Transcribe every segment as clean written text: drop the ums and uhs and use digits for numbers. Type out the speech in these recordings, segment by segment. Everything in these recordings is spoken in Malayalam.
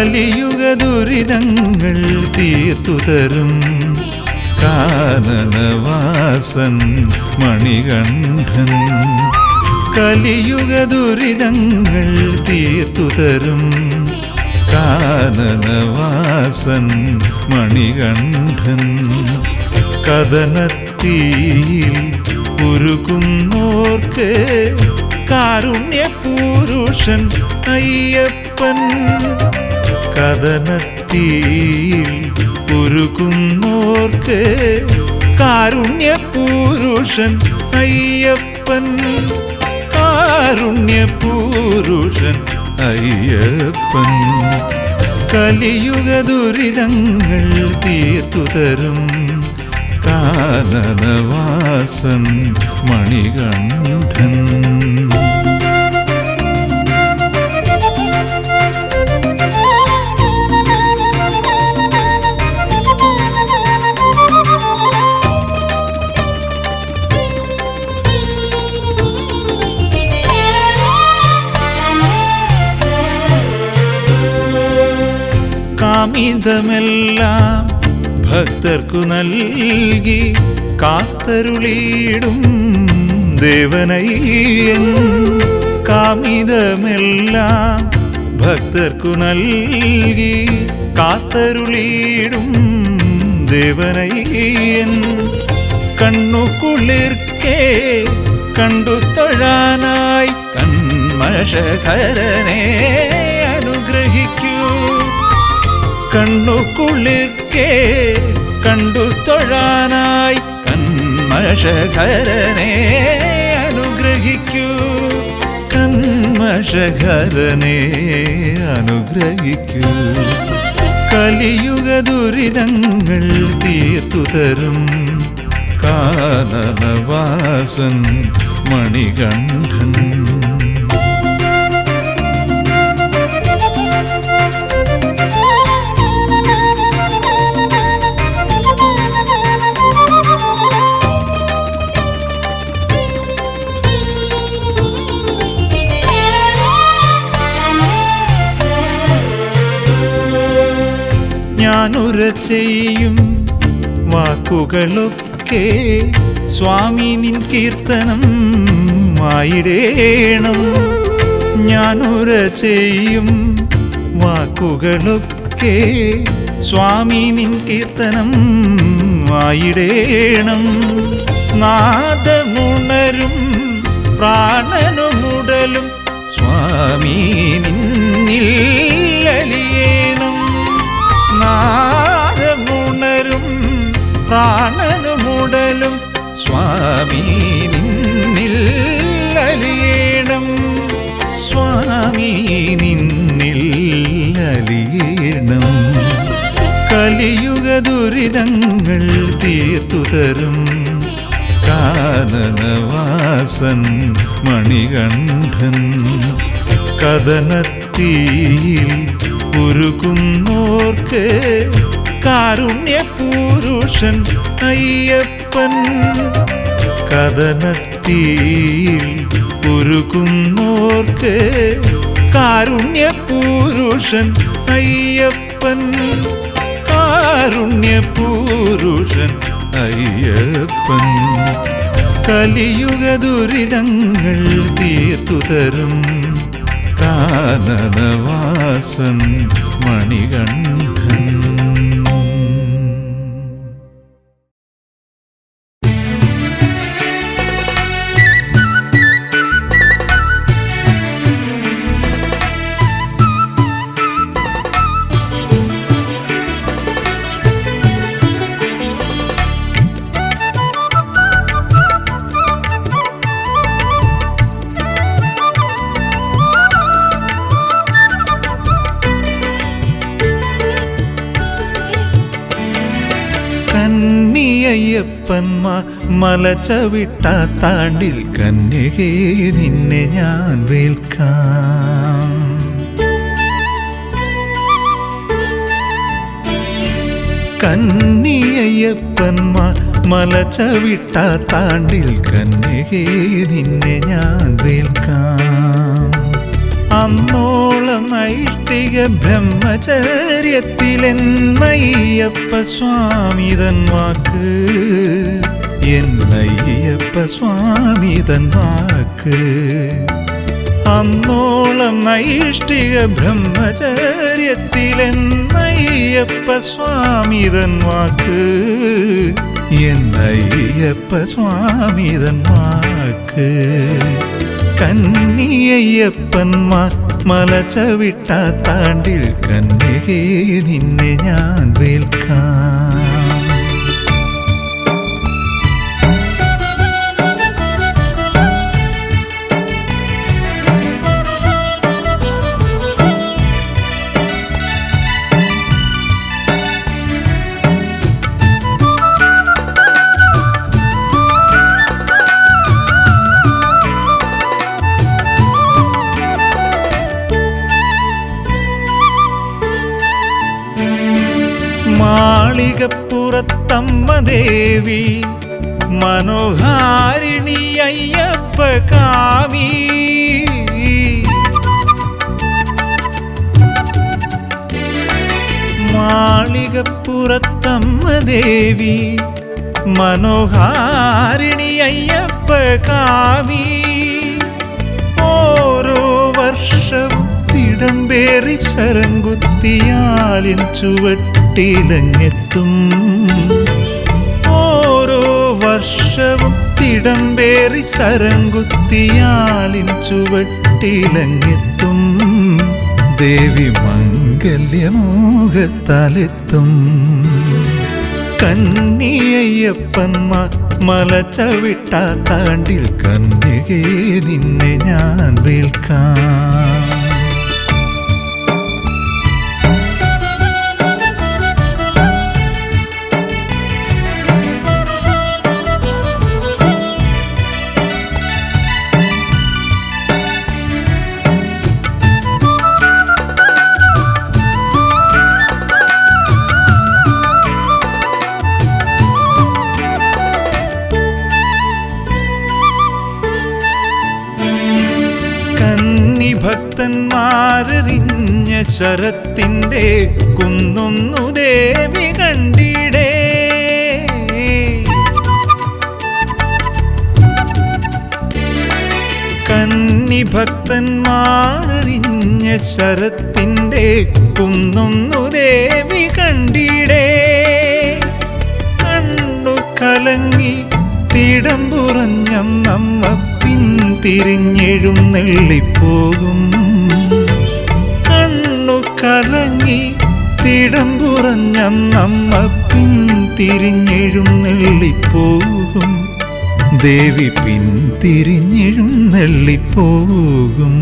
കലിയുഗ ദുരിതങ്ങൾ തീർത്തു തരും കാനനവാസൻ മണികണ്ഠൻ. കലിയുഗ ദുരിതങ്ങൾ തീർത്തു തരും കാനനവാസൻ മണികണ്ഠൻ. കദനത്തീയിൽ ഉരുകുന്നോർക്ക് കാരുണ്യപുരുഷൻ അയ്യപ്പൻ. കദനത്തീയിൽ ഉരുകുന്നോർക്ക് കാരുണ്യപുരുഷൻ അയ്യപ്പൻ. കാരുണ്യപുരുഷൻ അയ്യപ്പൻ. കലിയുഗ ദുരിതങ്ങൾ തീർത്തു തരും കാനനവാസൻ മണികണ്ഠൻ. കാമിതമെല്ലാം ഭക്തർക്കു നൽകി കാത്തരുളിയിടും ദേവനയ്യൻ. കാമിതമെല്ലാം ഭക്തർക്കു നൽകി കാത്തരുളിയിടും ദേവനയ്യൻ. കണ്ണുകുളിർക്കേ കണ്ടു തൊഴാനായി കന്മഷഹരനെ അനുഗ്രഹിക്കൂ. കണ്ണുകുളിർക്കേ കണ്ടു തൊഴാനായി കന്മഷഹരനെ അനുഗ്രഹിക്കൂ. കന്മഷഹരനെ അനുഗ്രഹിക്കൂ. കലിയുഗ ദുരിതങ്ങൾ തീർത്തു തരും കാനനവാസൻ മണികണ്ഠൻ. ഞാനുര ചെയ്യും വാക്കുകളൊക്കെ സ്വാമി നിൻ കീർത്തനം ആയിടേണം. ഞാനുര ചെയ്യും വാക്കുകളൊക്കെ സ്വാമി നിൻ കീർത്തനം ആയിടേണം. നാദമുണരും പ്രാണനുമുടലും സ്വാമി നിന്നിൽ അലിയേണം. നാദമുണരും പ്രാണനുമുടലും സ്വാമി നിന്നിൽ അലിയേണം. സ്വാമി നിന്നിൽ അലിയേണം. കലിയുഗ ദുരിതങ്ങൾ തീർത്തു തരും കാനനവാസൻ മണികണ്ഠൻ. കദനത്തീയിൽ ഉരുകുന്നോർക്ക് കാരുണ്യപുരുഷൻ അയ്യപ്പൻ. കദനത്തീയിൽ ഉരുകുന്നോർക്ക് കാരുണ്യപുരുഷൻ അയ്യപ്പൻ. കാരുണ്യപുരുഷൻ അയ്യപ്പൻ. കലിയുഗ ദുരിതങ്ങൾ തീർത്തു തരും കാനനവാസൻ മണികണ്ഠൻ. കന്നിയയ്യപ്പന്മാർ മലചവിട്ട താണ്ടിൽ കന്യകേ നിന്നെ ഞാൻ വേൽക്കാം. കന്നിയയ്യപ്പന്മാർ മലചവിട്ട താണ്ടിൽ കന്യകേ നിന്നെ ഞാൻ വേൽക്കാം. അന്നോളം നൈഷ്ഠിക ബ്രഹ്മചര്യത്തിലെന്നയ്യപ്പ സ്വാമി തൻ വാക്ക്, എന്നയ്യപ്പ സ്വാമി തൻ വാക്ക്. അന്നോളം നൈഷ്ഠിക ബ്രഹ്മചര്യത്തിലെന്നയ്യപ്പ സ്വാമി തൻ വാക്ക്, എന്നയ്യപ്പ സ്വാമി തൻ വാക്ക്. കന്നിയയ്യപ്പന്മാർ മലചവിട്ടാത്താണ്ടിൽ കന്യകേ നിന്നെ ഞാൻ വേൽക്കാം. മാളികപ്പുറത്തമ്മ ദേവി മനോഹാരിണി അയ്യപ്പ കാമി, മാളികപ്പുറത്തമ്മ ദേവി മനോഹാരിണി അയ്യപ്പ കാമി. ഓരോ വർഷവും തിടമ്പേറി ശരംകുത്തിയാലിൻ ചുവട്ടിലങ്ങെത്തും, ഓരോ വർഷവും തിടമ്പേറി ശരംകുത്തിയാലിൻ ചുവട്ടിലങ്ങെത്തും. ദേവി മംഗല്യമോഹത്താലെത്തും. കന്നിയയ്യപ്പന്മാർ മലചവിട്ടാത്താണ്ടിൽ കന്യകേ നിന്നെ ഞാൻ വേൽക്കാം. ഭക്തന്മാരറിഞ്ഞ ശരത്തിൻ്റെ കുന്നൊന്നു ദേവി കണ്ടിടേ. കന്നി ഭക്തന്മാരറിഞ്ഞ ശരത്തിൻ്റെ കുന്നൊന്നു ദേവി കണ്ടിടേ. കണ്ണു കലങ്ങി തിടമ്പുറഞ്ഞമ്മ പിന്തിരിഞ്ഞെഴുന്നെള്ളിപ്പോകും. കണ്ണു കലങ്ങി തിടമ്പുറഞ്ഞമ്മ പിന്തിരിഞ്ഞെഴുന്നെള്ളിപ്പോകും. ദേവി പിന്തിരിഞ്ഞെഴുന്നെള്ളിപ്പോകും.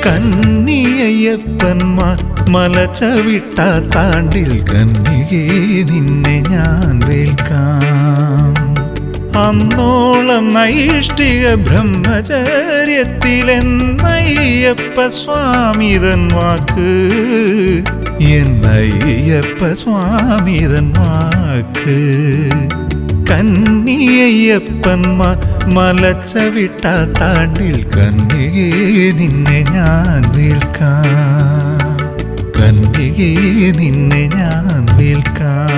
കന്നിയയ്യപ്പന്മാർ മലചവിട്ടാത്താണ്ടിൽ കന്യകേ നിന്നെ ഞാൻ വേൽക്കാം. അന്നോളം നൈഷ്ഠിക ബ്രഹ്മചര്യത്തിലെന്നയ്യപ്പ സ്വാമി തൻ വാക്ക്, എന്നയ്യപ്പ സ്വാമി തൻ വാക്ക്. കന്നിയയ്യപ്പന്മാർ മലചവിട്ടാത്താണ്ടിൽ കന്യകേ നിന്നെ ഞാൻ വേൽക്കാം. കന്യകേ നിന്നെ ഞാൻ വേൽക്കാം.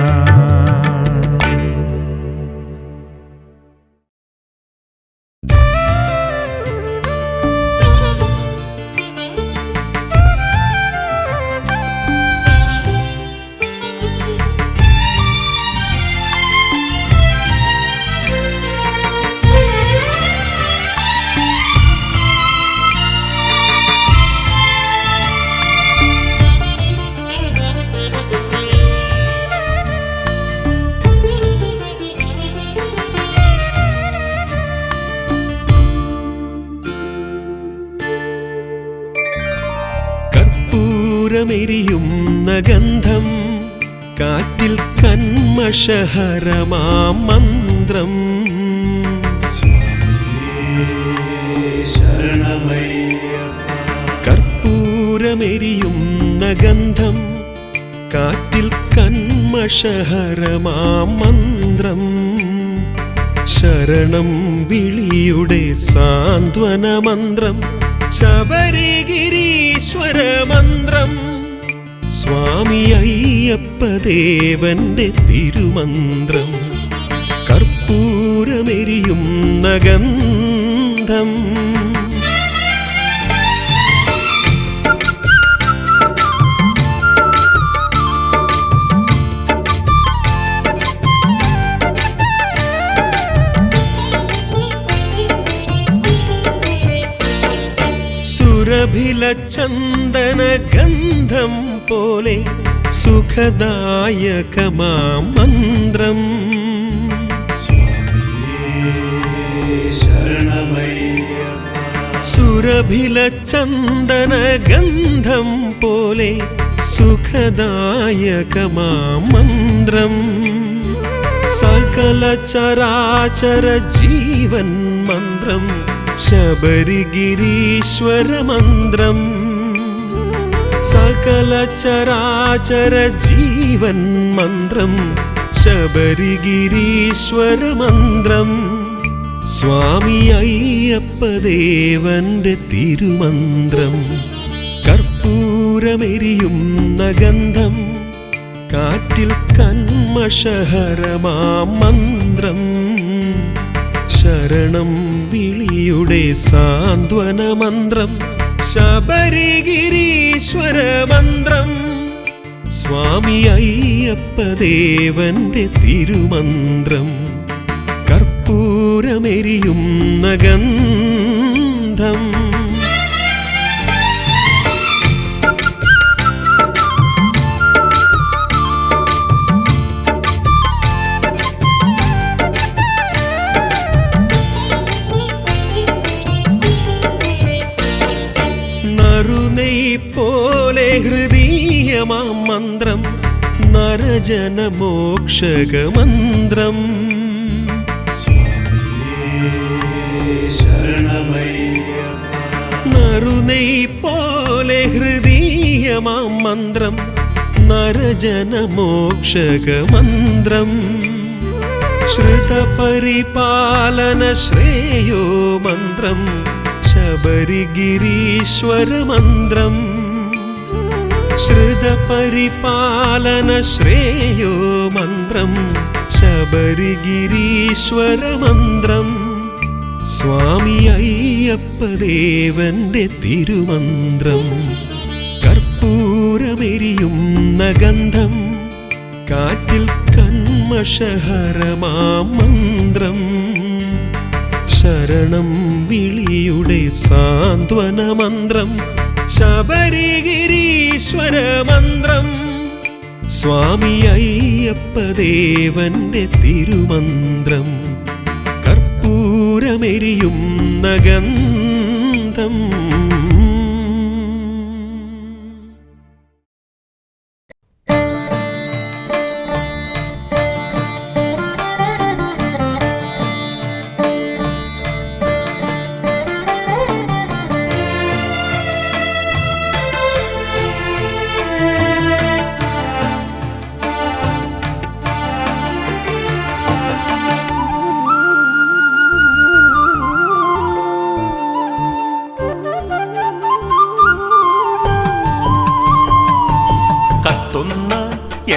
എരിയുന്ന ഗന്ധം കാറ്റിൽ കന്മഷഹരമാം മന്ത്രം. കർപ്പൂരമെരിയുന്ന ഗന്ധം കാറ്റിൽ കന്മഷഹരമാം മന്ത്രം. ശരണം വിളിയുടെ സാന്ത്വന മന്ത്രം ശബരിഗിരീശ്വര മന്ത്രം സ്വാമി അയ്യപ്പദേവന്റെ തിരുമന്ത്രം കർപ്പൂരമെരിയുന്ന ഗന്ധം സുരഭില ചന്ദന ഗന്ധം പോലെ സുഖദായകമാം മന്ത്രം സുരഭില ചന്ദന ഗന്ധം പോലെ സുഖദായകമാം മന്ത്രം സകല ചരാചര ജീവൻ മന്ത്രം ശബരിഗിരീശ്വര മന്ത്രം സകല ചരാചര ജീവൻ മന്ത്രം ശബരിഗിരീശ്വര മന്ത്രം സ്വാമി അയ്യപ്പദേവന്റെ തിരുമന്ത്രം കർപ്പൂരമെരിയുന്ന ഗന്ധം കാറ്റിൽ കന്മഷഹരമാം മന്ത്രം ശരണം വിളിയുടെ സാന്ത്വന മന്ത്രം ശബരിഗിരീശ്വര മന്ത്രം സ്വാമി അയ്യപ്പദേവന്റെ തിരുമന്ത്രം കർപ്പൂരമെരിയുന്ന ഗന്ധം പോലെ ഹൃദീയമാം മന്ത്രം നരജനമോക്ഷക മന്ത്രം നറുനെയ് പോലെ ഹൃദീയമാം മന്ത്രം നരജനമോക്ഷക മന്ത്രം ശ്രുതപരിപാലന ശ്രേയോ മന്ത്രം ശബരിഗിരീശ്വര മന്ത്രം ശ്രുതപരിപാലന ശ്രേയോ മന്ത്രം ശബരിഗിരീശ്വര മന്ത്രം സ്വാമി അയ്യപ്പദേവന്റെ തിരുമന്ത്രം കർപ്പൂരമെരിയുന്ന ഗന്ധം കാറ്റിൽ കന്മഷഹരമാം മന്ത്രം ശരണം വിളിയുടെ സാന്ത്വന മന്ത്രം ശബരിഗിരീശ്വര മന്ത്രം സ്വാമി അയ്യപ്പദേവന്റെ തിരുമന്ത്രം കർപ്പൂരമെരിയുന്ന ഗന്ധം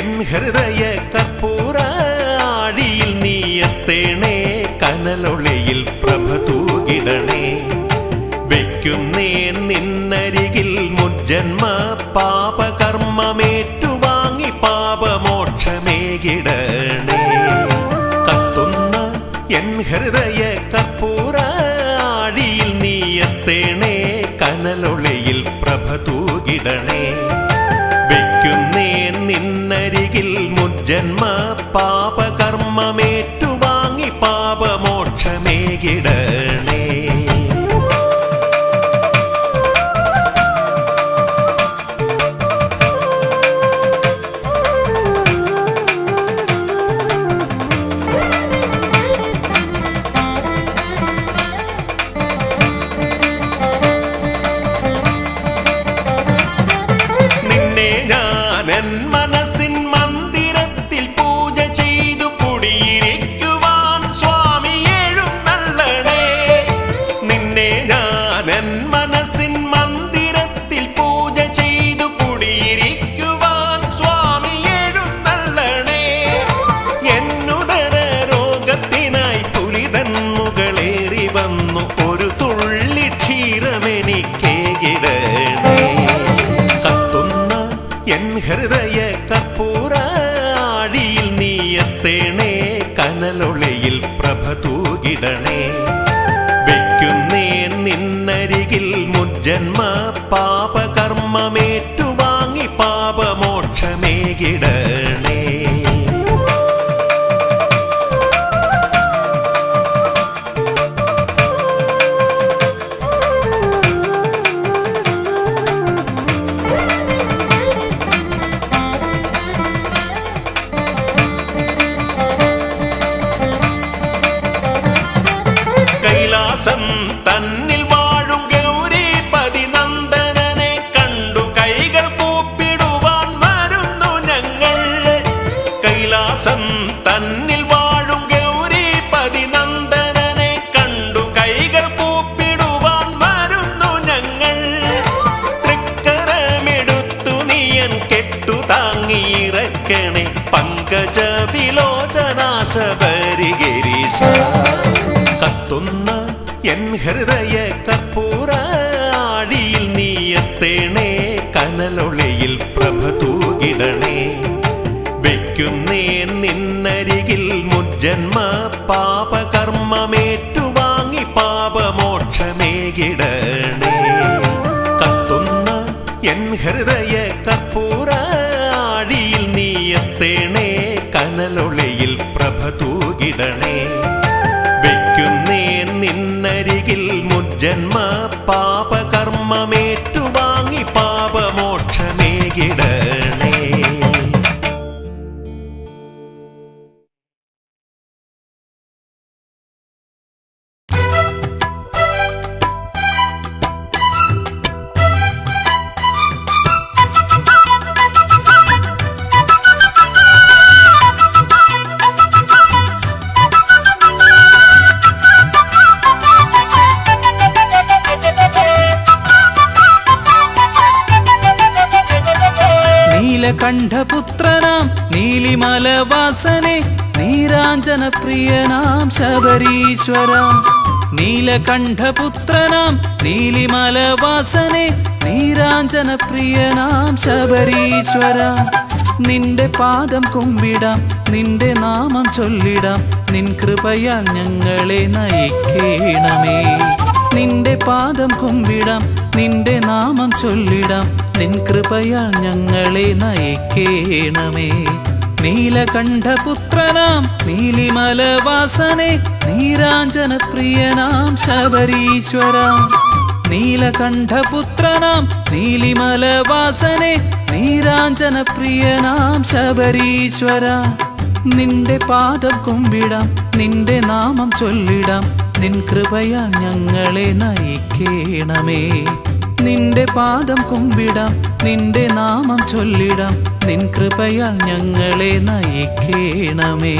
എൻ ഹൃദയ കർപ്പൂര ആഴിയിൽ നീയത്തേണേ കനലൊളിയിൽ പ്രഭ തൂകിടണേ വെക്കുന്നേ നിന്നരികിൽ മുജ്ജന്മ പാപകർമ്മമേറ്റുവാങ്ങി പാപമോക്ഷമേകിടണേ കത്തുന്ന എൻ ഹൃദയ കർപ്പൂര ആഴിയിൽ നീയത്തേണേ കനലൊളിയിൽ പ്രഭ തൂകിടണേ നിന്നരികിൽ മുജ്ജന്മ പാപകർമ്മമേറ്റുവാങ്ങി പാപമോക്ഷമേകിടണേ മനസ്സിൻ മന്ദിരത്തിൽ പൂജ ചെയ്തു കുടിയി എൻ ഹൃദയ കർപ്പൂര ആഴിയിൽ നീ എത്തേണേ കനലൊളിയിൽ പ്രഭ തൂകിടണേ വെക്കുന്നേ നിന്നരികിൽ മുജ്ജന്മ പാപകർമ്മമേറ്റുവാങ്ങി പാപമോക്ഷമേകിടണേ കൈലാസം തന്നിൽ വാഴും ഗൗരീപതി നന്ദനനെ കണ്ടു കൈകൾ കൂപ്പിടുവാൻ വരുന്നു ഞങ്ങൾ കൈലാസം തന്നിൽ വാഴും ഗൗരീപതി നന്ദനനെ കണ്ടു കൈകൾ കൂപ്പിടുവാൻ വരുന്നു ഞങ്ങൾ തൃക്കരമെടുത്തു നീയൻ കെട്ടു താങ്ങിയിറക്കണേ പങ്കജ വിലോചനാശബരിഗിരീശ കത്തുന്ന എൻ ഹൃദയ കർപ്പൂര ആഴിയിൽ നീ എത്തേണേ കനലൊളിയിൽ പ്രഭ തൂകിടണേ വെക്കുന്നേ നിന്നരികിൽ മുജ്ജന്മ പാപകർമ്മമേറ്റുവാങ്ങി പാപമോക്ഷമേകിടണേ കത്തുന്ന എൻ ഹൃദയ കർപ്പൂര ആഴിയിൽ നീ എത്തേണേ കനലൊളിയിൽ പ്രഭ തൂകിടണേ വെക്കുന്നേ നിന്നരികിൽ മുജ്ജന്മ പാപകർമ്മമേറ്റുവാങ്ങി പാപമോക്ഷമേകിടണേ നീലകണ്ഠപുത്രനാം നീലിമലവാസനെ നീരാഞ്ജന പ്രിയനാം ശബരീശ്വര നീലകണ്ഠപുത്രനാം നീലിമലവാസനെ നീരാഞ്ജന പ്രിയനാം ശബരീശ്വര നിന്റെ പാദം കുമ്പിടാം നിന്റെ നാമം ചൊല്ലിടാം നിൻ കൃപയാൽ ഞങ്ങളെ നയിക്കേണമേ നിന്റെ പാദം കുമ്പിടാം നിന്റെ നാമം ചൊല്ലിടാം നിൻ കൃപയാൽ ഞങ്ങളെ നയിക്കേണമേ നീലകണ്ഠപുത്രനാം നീലിമലവാസനെ നീരാഞ്ജന പ്രിയനാം ശബരീശ്വര നീലകണ്ഠപുത്രനാം നീലിമലവാസനെ നീരാഞ്ജന പ്രിയനാം ശബരീശ്വര നിന്റെ പാദം കുമ്പിടാം നിന്റെ നാമം ചൊല്ലിടാം നിൻ കൃപയാൽ ഞങ്ങളെ നയിക്കേണമേ നിന്റെ പാദം കുമ്പിടാം നിന്റെ നാമം ചൊല്ലിടാം നിൻ കൃപയാൽ ഞങ്ങളെ നയിക്കേണമേ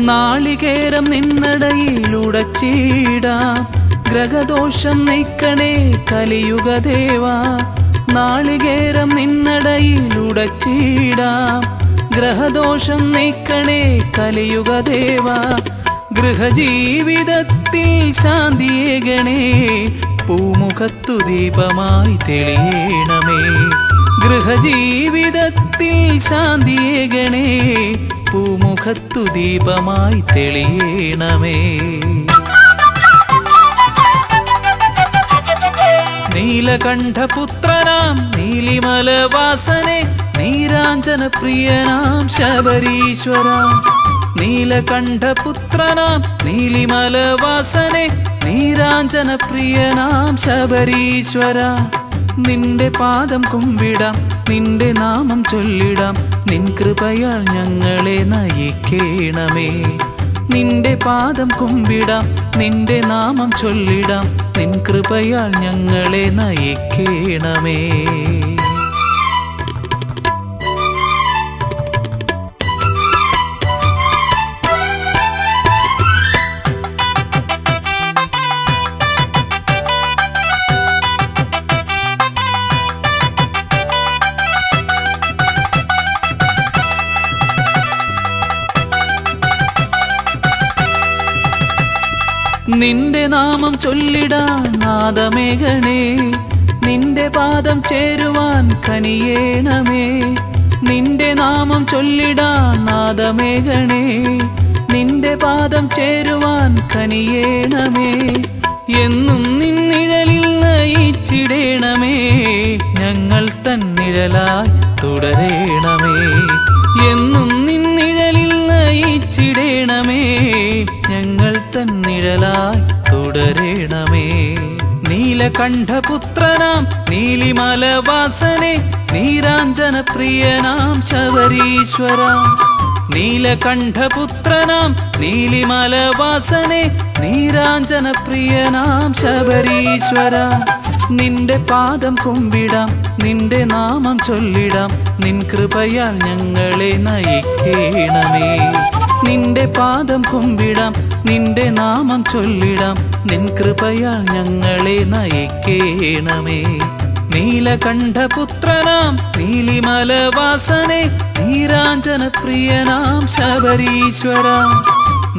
നാളികേരം നിന്നടയിലുടച്ചിടാം ഗ്രഹദോഷം നീക്കണേ കലിയുഗദേവാ നാളികേരം നിന്നടയിലുടച്ചിടാം ഗ്രഹദോഷം നീക്കണേ കലിയുഗദേവാ ഗൃഹജീവിതത്തിൽ ശാന്തിയേകണേ പൂമുഖത്തു ദീപമായി തെളിയണമേ ഗൃഹജീവിതത്തിൽ ശാന്തിയേകണേ പൂമുഖത്തു ദീപമായി തെളിയണമേ നീലകണ്ഠപുത്രനാം നീലിമലവാസനെ നീരാഞ്ജന പ്രിയനാം ശബരീശ്വര നീലകണ്ഠപുത്രനാം നീലിമലവാസനെ നീരാഞ്ജന പ്രിയനാം ശബരീശ്വര നിന്റെ പാദം കുമ്പിടാം നിന്റെ നാമം ചൊല്ലിടാം നിൻ കൃപയാൽ ഞങ്ങളെ നയിക്കേണമേ നിന്റെ പാദം കുമ്പിടാം നിന്റെ നാമം ചൊല്ലിടാം നിൻ കൃപയാൽ ഞങ്ങളെ നയിക്കേണമേ നിന്റെ നാമം ചൊല്ലിടാൻ നാദമേഘണേ, നിന്റെ പാദം ചേരുവാൻ കനിയേണമേ. നിന്റെ നാമം ചൊല്ലിടാൻ നാദമേഘണേ, നിന്റെ പാദം ചേരുവാൻ കനിയേണമേ. എന്നും നിന്നിഴലിൽ നയിച്ചിടേണമേ, ഞങ്ങൾ തന്നിഴലായി തുടരേണമേ. എന്നും നിന്നിഴലിൽ നയിച്ചിടേണമേ, ഞങ്ങൾ തന്നിഴലായി തുടരേണമേ. നീലകണ്ഠപുത്രനാം നീലിമലവാസനെ, നീരാഞ്ജനപ്രിയനാം ശബരീശ്വര. നീലകണ്ഠപുത്രനാം നീലിമലവാസനെ, നീരാഞ്ജനപ്രിയനാം ശബരീശ്വര. നിന്റെ പാദം കുമ്പിടാം, നിന്റെ നാമം ചൊല്ലിടാം, നിൻ കൃപയാൽ ഞങ്ങളെ നയിക്കേണമേ. നിന്റെ പാദം കുമ്പിടാം, നിന്റെ നാമം ചൊല്ലിടാം, നിൻ കൃപയാൽ ഞങ്ങളെ നയിക്കേണമേ. നീലകണ്ഠപുത്രനാം നീലിമലവാസനെ, നീരാഞ്ജനപ്രിയനാം ശബരീശ്വര.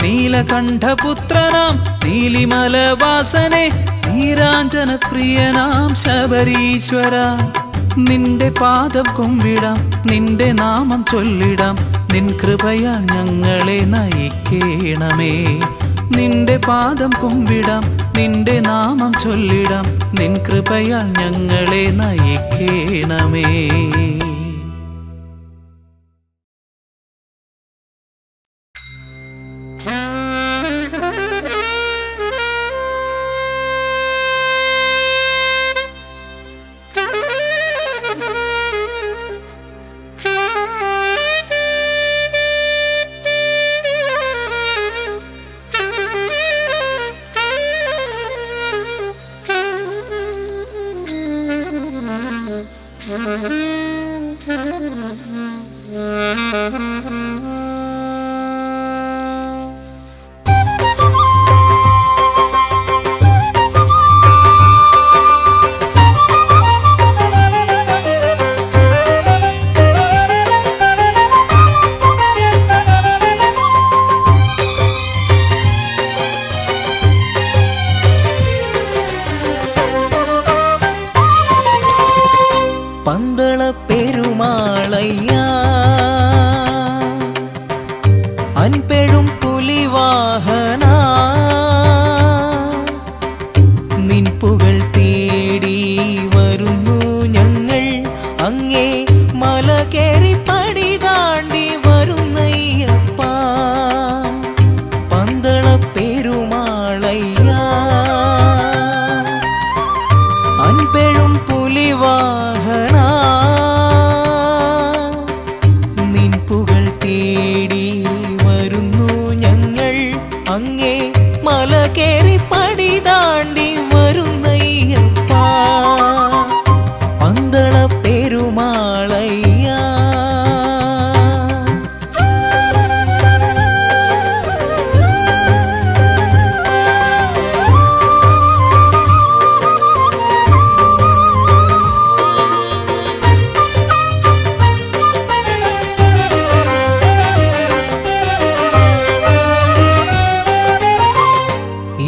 നീലകണ്ഠപുത്രനാം നീലിമലവാസനെ, നീരാഞ്ജനപ്രിയനാം ശബരീശ്വര. നിന്റെ പാദം കുമ്പിടാം, നിന്റെ നാമം ചൊല്ലിടാം, നിൻ കൃപയാൽ ഞങ്ങളെ നയിക്കേണമേ. നിന്റെ പാദം കുമ്പിടാം, നിന്റെ നാമം ചൊല്ലിടാം, നിൻ കൃപയാൽ ഞങ്ങളെ നയിക്കേണമേ. പന്തള പെരുമാളയ്യാ അൻപെഴും പുലിവാഹന, നിൻ പുകൾ തേടി വരുന്നു ഞങ്ങൾ, അങ്ങേ മല കേറി പടി താണ്ടി വരുന്നയ്യപ്പ. പന്തള പെരുമാളയ്യാ അൻപെഴും പുലിവാഹന, നിൻ പുകൾ തേടി വരുന്നു ഞങ്ങൾ, അങ്ങേ മല കേറി പടി താണ്ടി വരുന്നയ്യപ്പ. പന്തള പെരുമാളയ്യാ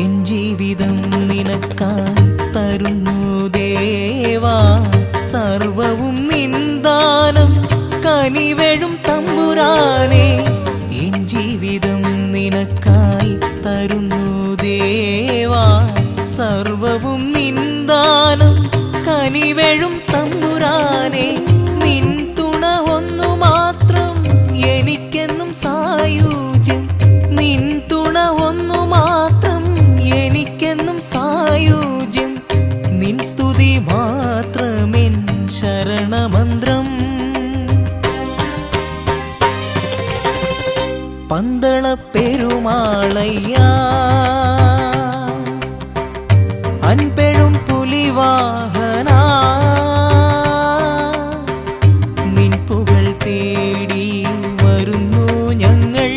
എൻ ജീവിതം നിനക്കായി തരുന്നു ദേവാ, സർവവും നിന്ദാനം കനിവെഴും തമ്പുരാനെ. എൻ ജീവിതം നിനക്കായി തരുന്നു ദേവാ, സർവവും നിന്ദാനം കനിവെഴും തമ്പുരാനെ. നിൻ തുണ ഒന്നു മാത്രം എനിക്കെന്നും സായുജ്യം, നിൻ തുണ ഒന്നു മാത്രം എനിക്കെന്നും സായുജ്യം. നിൻ സ്തുതി മാത്രമെൻ ശരണമന്ത്രം. പന്തള പെരുമാളയ്യാ അൻപെഴും പുലിവാഹന, നിൻ പുകൾ തേടി വരുന്നു ഞങ്ങൾ,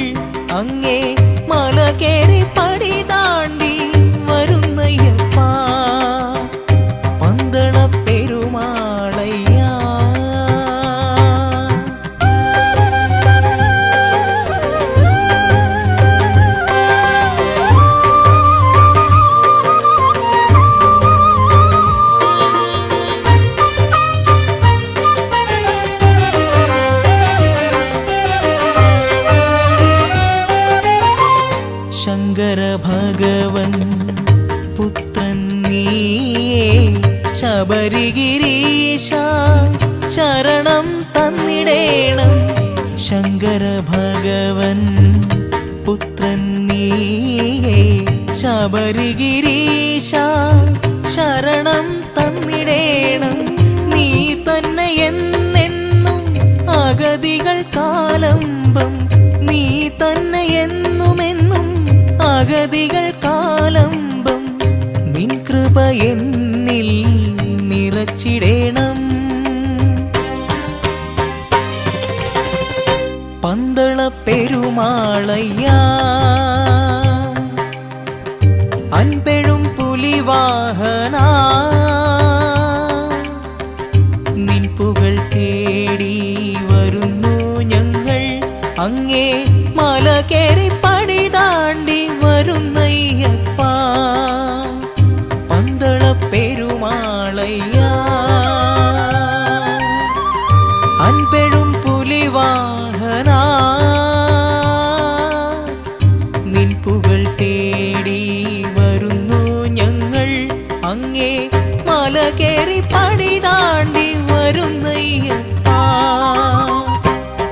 അങ്ങേ മല കേറി പടി താണ്ടി വരുന്നയ്യപ്പ. പന്തള പെരുമാളയ്യാ ശങ്കര ഭഗവൻ പുത്രൻ നീയേ ശബരിഗിരീശ ശരണം തന്നിടേണം ശങ്കര ഭഗവൻ പുത്രൻ നീയേ ശബരിഗിരീശ ശരണം തന്നിടേണം നീ തന്നെ എന്നെന്നും അഗതികൾ കാലംബം നീ തന്നെ എന്നുമെന്നും അഗതികൾ കാലംബം നിൻ കൃപ എന്നിൽ നിറച്ചിടേണം പന്തള പെരുമാളയ്യാ അൻപെഴും പുലിവാഹനാ നിൻ പുകൾ തേടി വരുന്നു ഞങ്ങൾ അങ്ങേ മല കേറി പടി താണ്ടി വരുന്നയ്യപ്പാ പന്തള പെരുമാളയ്യാ അൻപെഴും പുലിവാഹനാ നിൻ പുകൾ തേടി വരുന്നു ഞങ്ങൾ അങ്ങേ മല കേറി പടി താണ്ടി വരുന്നയ്യപ്പാ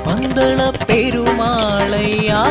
പന്തള പെരുമാളയ്യാ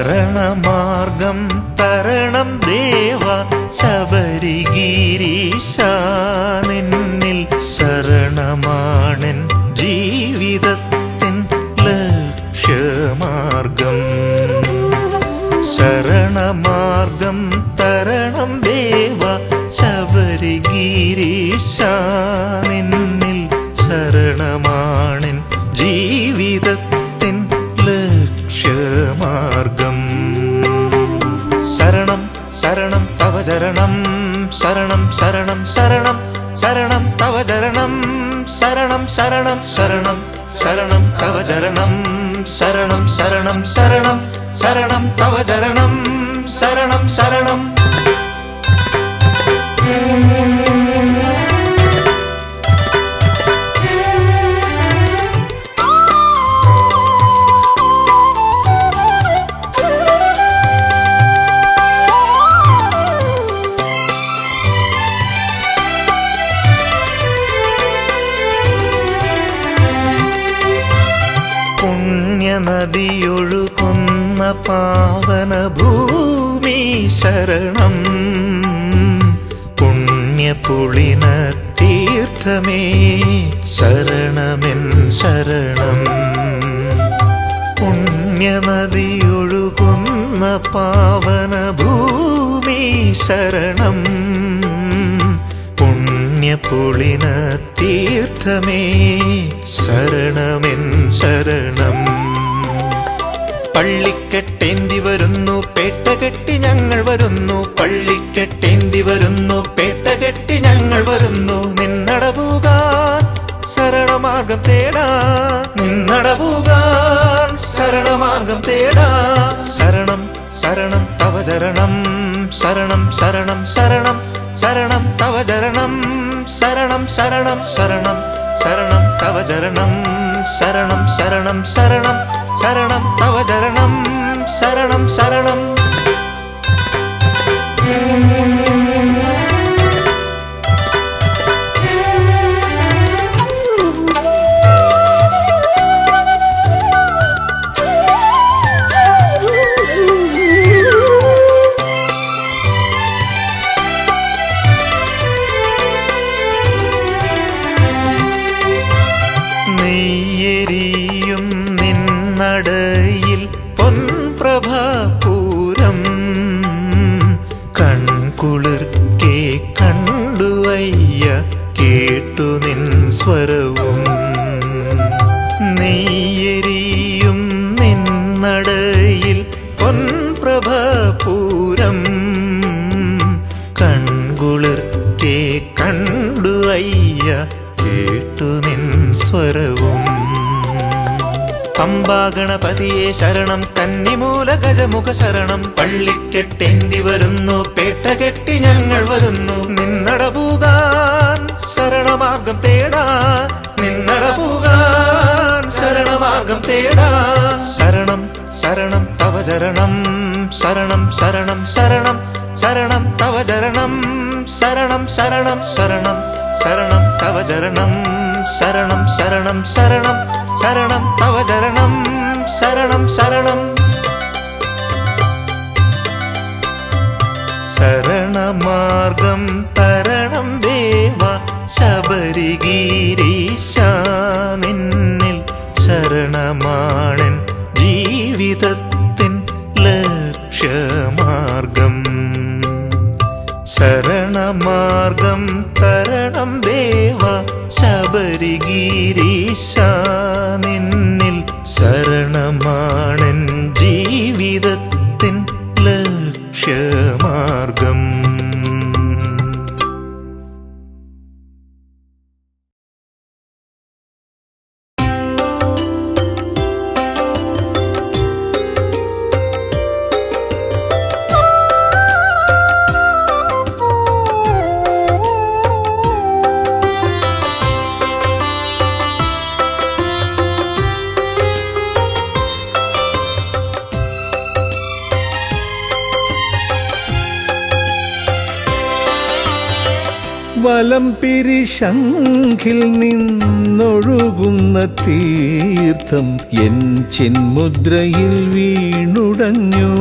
ശരണമാർഗം തരണം ദേവ ശബരിഗിരീശ നിന്നിൽ ശരണമാണെൻ ജീവിതത്തിൻ ലക്ഷ്യമാർഗം ശരണമാർഗം തരണം ദേവ ശബരിഗിരീശ നിന്നിൽ ശരണമാണെൻ ജീവിതത്തിൻ ലക്ഷ്യമാർഗം ശരണം ശരണം തവ ചരണം ശരണം ശരണം ശരണം ശരണം തവ ചരണം ശരണം ശരണം ശരണം ശരണം തവ ചരണം ശരണം ശരണം ശരണം ശരണം തവ ചരണം ശരണം ശരണം പുണ്യനദിയൊഴുകുന്ന പാവന ഭൂമി ശരണം പുണ്യപുളിന തീർത്ഥമേ ശരണമെൻ ശരണം പുണ്യനദിയൊഴുകുന്ന പാവന ഭൂമി ശരണം പുണ്യപുളിന തീർത്ഥമേ ശരണമെൻ ശരണം പള്ളിക്കെട്ടേന്തി വരുന്നു പേട്ടകെട്ടി ഞങ്ങൾ വരുന്നു പള്ളിക്കെട്ടേന്തി വരുന്നു പേട്ടകെട്ടി ഞങ്ങൾ വരുന്നു നിന്നടപൂകാൻ ശരണമാർഗം തേടാ നിന്നടപൂകാൻ ശരണമാർഗം തേടാ ശരണം ശരണം തവ ചരണം ശരണം ശരണം ശരണം ശരണം തവ ചരണം ശരണം ശരണം ശരണം ശരണം തവ ചരണം ശരണം ശരണം ശരണം ശരണം തവ ചരണം ശരണം ശരണം നെയ്യെരിയും നിന്നടയിൽ പൊൻപ്രഭാപൂരം കൺകുളിർക്കെ കണ്ടുവയ്യ കേട്ടു നിൻ സ്വരവും നെയ്യെരിയും നിന്നടയിൽ സ്വരവും. പമ്പാഗണപതിയെ ശരണം, കന്നിമൂല ഗജമുഖ ശരണം. പള്ളിക്കെട്ടേന്തി വരുന്നു, പേട്ട കെട്ടി ഞങ്ങൾ വരുന്നു. നിന്നട പൂകാൻ ശരണമാർഗം തേടാ, നിന്നട പൂകാൻ ശരണമാർഗം തേടാ. ശരണം ശരണം തവ ചരണം, ശരണം ശരണം ശരണം ശരണം തവ ചരണം. ശരണം ശരണം ശരണം ശരണം തവ ചരണം. ശരണം ശരണം ശരണം ശരണം തവ ചരണം. ശരണം ശരണം. ശരണമാർഗം തരണം ദേവ ശബരിഗിരീശ, നിന്നിൽ ശരണമാണൻ ജീവിതത്തിൻ ലക്ഷ്യമാർഗം. ശരണമാർഗം തരണം ദേവ ശബരിഗിരീശ, നിന്നിൽ ശരണമാണൻ ജീവിതത്തിൻ ലക്ഷ്യമാർഗം. വലം പിരിശംഖിൽ നിന്നൊഴുകുന്ന തീർത്ഥം എൻ ചിന്മുദ്രയിൽ വീണുടഞ്ഞു.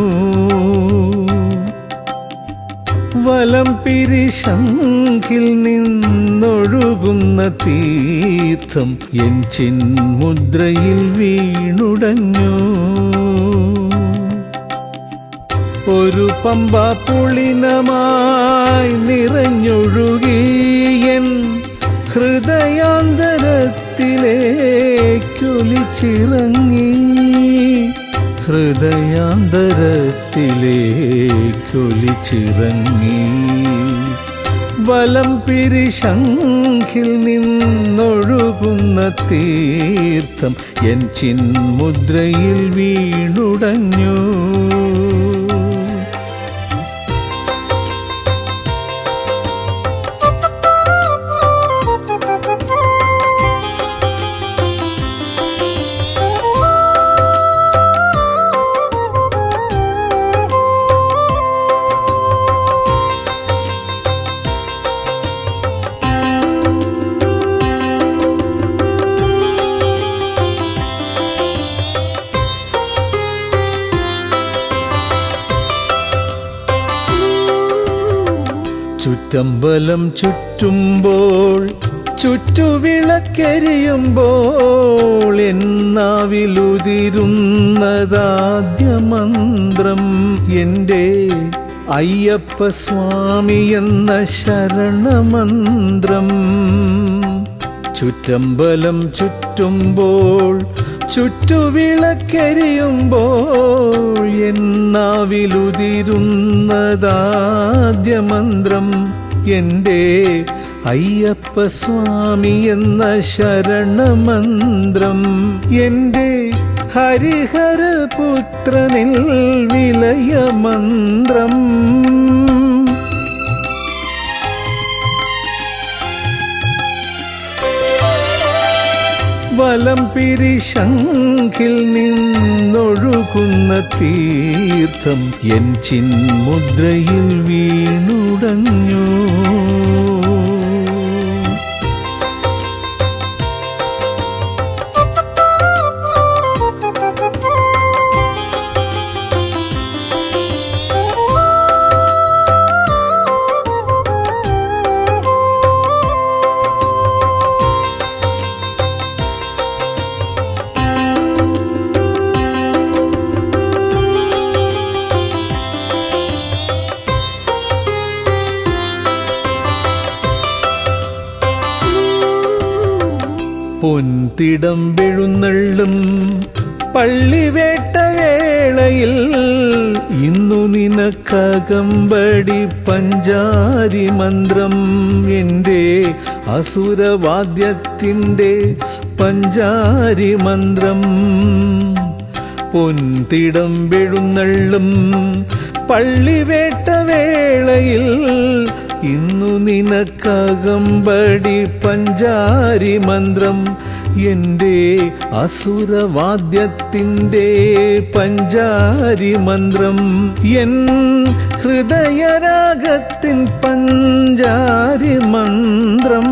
വലം പിരിശംഖിൽ നിന്നൊഴുകുന്ന തീർത്ഥം എൻ ചിന്മുദ്രയിൽ വീണുടഞ്ഞു. ഒരു പമ്പ പുളിനമായി നിറഞ്ഞൊഴുകിയൻ ഹൃദയാന്തരത്തിലേക്കൊലിച്ചിറങ്ങി, ഹൃദയാന്തരത്തിലേക്കൊലിച്ചിറങ്ങി. വലം പിരിശംഖിൽ നിന്നൊഴുകുന്ന തീർത്ഥം എൻ ചിന്മുദ്രയിൽ വീണുടഞ്ഞു. ചുറ്റമ്പലം ചുറ്റുമ്പോൾ ചുറ്റുവിളക്കരിയുമ്പോൾ എന്നാവിലുതിരുന്നതാദ്യ മന്ത്രം എൻ്റെ അയ്യപ്പ സ്വാമി എന്ന ശരണമന്ത്രം. ചുറ്റമ്പലം ചുറ്റുമ്പോൾ ചുറ്റുവിളക്കരിയുമ്പോൾ എന്നാവിലുതിരുന്നതാദ്യ മന്ത്രം എൻ്റെ അയ്യപ്പ സ്വാമി എന്ന ശരണമന്ത്രം. എൻ്റെ ഹരിഹരപുത്രനിൽ വിലയമന്ത്രം. വലം പിരിശംഖിൽ നിന്നൊഴുകുന്ന തീർത്ഥം എൻ ചിന്മുദ്രയിൽ വീണുടഞ്ഞു. പൊൻതിടം വെഴുന്നള്ളും പള്ളിവേട്ടവേളയിൽ ഇന്നു നിനക്കകമ്പടി പഞ്ചാരി മന്ത്രം എൻ്റെ അസുരവാദ്യത്തിൻ്റെ പഞ്ചാരി മന്ത്രം പൊൻതിടമ്പെഴുന്നള്ളും പള്ളിവേട്ടവേളയിൽ ഇന്നു നിനക്കകമ്പടി പഞ്ചാരി മന്ത്രം എൻ്റെ അസുരവാദ്യത്തിൻ്റെ പഞ്ചാരി മന്ത്രം എൻ ഹൃദയരാഗത്തിൻ പഞ്ചാരി മന്ത്രം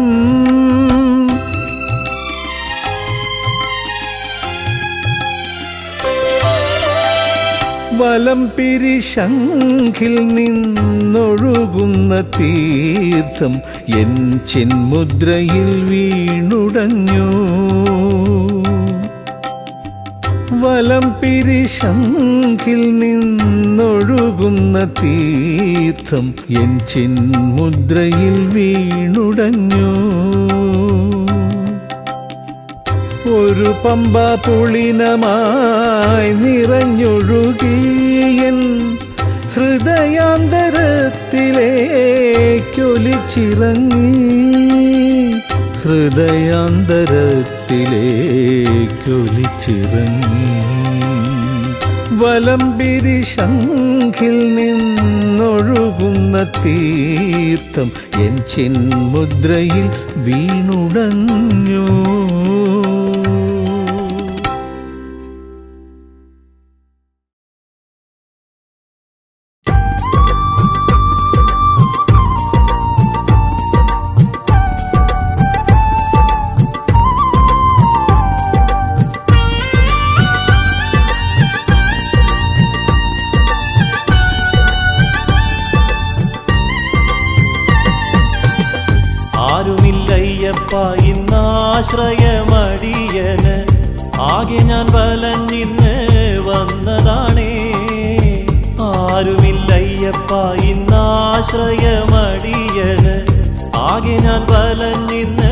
വലം പിരിശംഖിൽ നിന്നൊഴുകുന്ന തീർത്ഥം എൻ ചിന്മുദ്രയിൽ വീണുടഞ്ഞു വലം പിരിശംഖിൽ നിന്നൊഴുകുന്ന തീർത്ഥം എൻ ചിന്മുദ്രയിൽ വീണുടഞ്ഞു ഒരു പമ്പ പുളിനമായി നിറഞ്ഞൊഴുകിയൻ ഹൃദയാന്തരത്തിലേക്കൊലിച്ചിറങ്ങി ഹൃദയാന്തരത്തിലേക്കൊലിച്ചിറങ്ങി വലംപിരി ശംഖിൽ നിന്നൊഴുകുന്ന തീർത്ഥം എൻ ചിന്മുദ്രയിൽ വീണുടഞ്ഞു ആരുമില്ലയ്യപ്പ ഇന്നാശ്രയമടിയന് ആകെ ഞാൻ വലഞ്ഞിന്ന് വന്നതാണേ ആരുമില്ലയ്യപ്പ ഇന്നാശ്രയമടിയന് ആകെ ഞാൻ വലഞ്ഞിന്ന്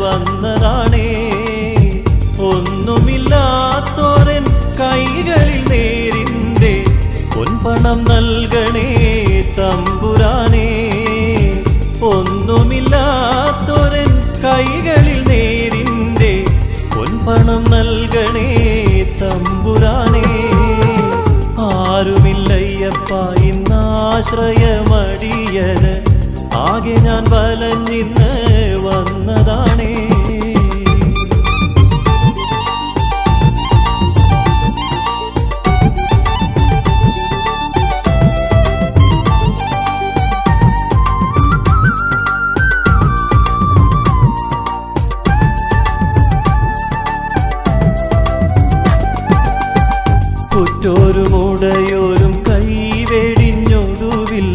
വന്നതാണേ ഒന്നുമില്ലാത്തോരൻ കൈകളിൽ നേരിൻ്റെ പൊൻപണം നൽകണേ തമ്പുരാനേ ഒന്നുമില്ലാത്തൊരൻ കൈകളിൽ നേരിൻ്റെ പൊൻപണം നൽകണേ തമ്പുരാനേ ആരുമില്ലയ്യപ്പ ഇന്നാശ്രയമടിയന് ആകെ ഞാൻ വലഞ്ഞിന്ന് വന്നതാണേ കുറ്റോരുമുടയോരും കൈവെടിഞ്ഞൊടുവിൽ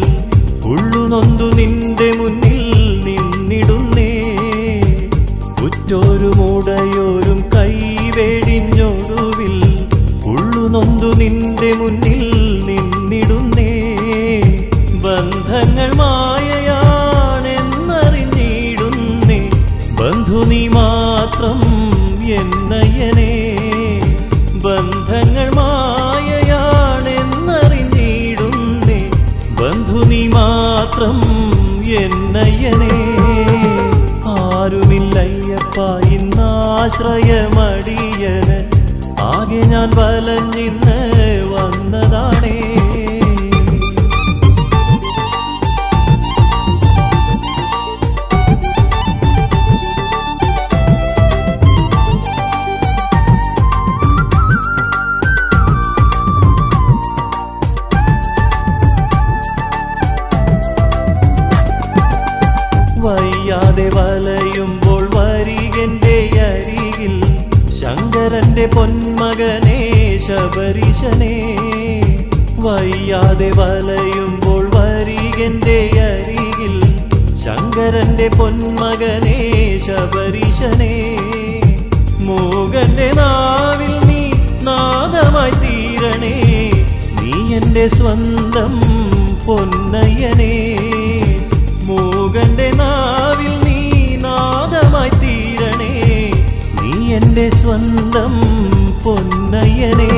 ഉള്ളുനൊന്തു നിന്റെ മുന്നിൽ നിന്നിടുന്നേ കുറ്റോരുമുടയോരും കൈവെടിഞ്ഞൊടുവിൽ ഉള്ളുനൊന്തു നിന്റെ മുന്നിൽ നിന്നിടുന്നേ ബന്ധങ്ങൾ മായയാണെന്നറിഞ്ഞിടുന്നേ ബന്ധു നീ മാത്രം എന്നയ്യനേ ബന്ധങ്ങൾ മായയാണെന്നറിഞ്ഞിടുന്നേ ബന്ധു നീ മാത്രം എന്നയ്യനേ ആരുമില്ലയ്യപ്പ ഇന്നാശ്രയമടിയന് ആകെ ഞാൻ വലഞ്ഞിന്ന് വന്നതാണേ വയ്യാതെ വലയുമ്പോൾ വരികന്റെ അരികിൽ ശങ്കരന്റെ പൊന്മകനേ ശബരീശനേ വയ്യാതെ വലയുമ്പോൾ വരികന്റെ അരികിൽ ശങ്കരന്റെ പൊന്മകനേ ശബരീശനേ മൂകന്റെ നാവിൽ നീ നാദമായി തീരണേ നീ എന്റെ സ്വന്തം പൊന്നയ്യനേ മൂകന്റെ നാവിൽ നീ നാദമായി തീരണേ നീ എന്റെ സ്വന്തം പൊന്നയ്യനേ